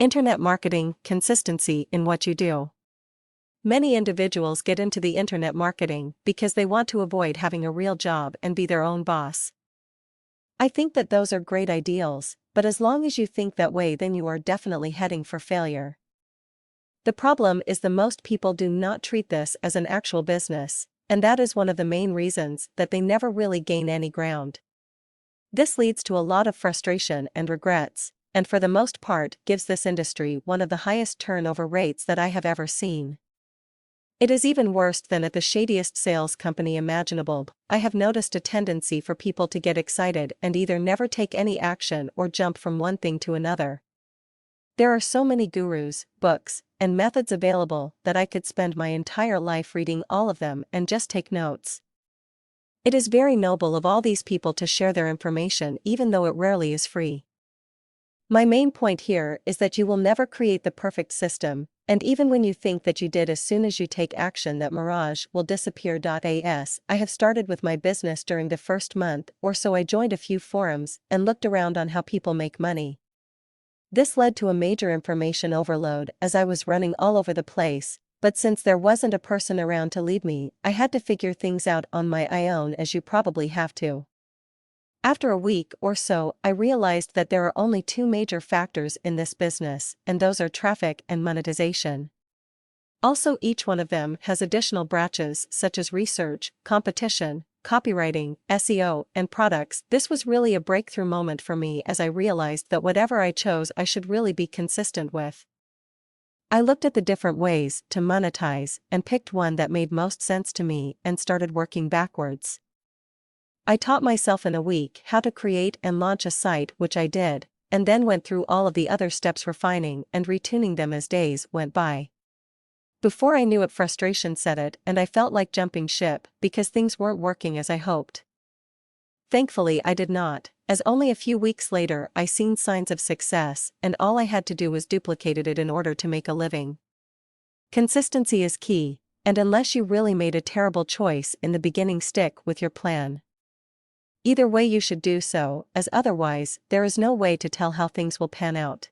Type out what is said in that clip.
Internet marketing, consistency in what you do. Many individuals get into the internet marketing because they want to avoid having a real job and be their own boss. I think that those are great ideals, but as long as you think that way, then you are definitely heading for failure. The problem is that most people do not treat this as an actual business, and that is one of the main reasons that they never really gain any ground. This leads to a lot of frustration and regrets, and for the most part gives this industry one of the highest turnover rates that I have ever seen. It is even worse than at the shadiest sales company imaginable. I have noticed a tendency for people to get excited and either never take any action or jump from one thing to another. There are so many gurus, books, and methods available that I could spend my entire life reading all of them and just take notes. It is very noble of all these people to share their information, even though it rarely is free. My main point here is that you will never create the perfect system, and even when you think that you did, as soon as you take action, that mirage will disappear. As I have started with my business during the first month or so, I joined a few forums and looked around on how people make money. This led to a major information overload as I was running all over the place, but since there wasn't a person around to lead me, I had to figure things out on my own, as you probably have to. After a week or so, I realized that there are only two major factors in this business, and those are traffic and monetization. Also, each one of them has additional branches such as research, competition, copywriting, SEO, and products. This was really a breakthrough moment for me, as I realized that whatever I chose, I should really be consistent with. I looked at the different ways to monetize and picked one that made most sense to me and started working backwards. I taught myself in a week how to create and launch a site, which I did, and then went through all of the other steps, refining and retuning them as days went by. Before I knew it, frustration set in, and I felt like jumping ship because things weren't working as I hoped. Thankfully, I did not, as only a few weeks later I seen signs of success, and all I had to do was duplicate it in order to make a living. Consistency is key, and unless you really made a terrible choice in the beginning, stick with your plan. Either way, you should do so, as otherwise, there is no way to tell how things will pan out.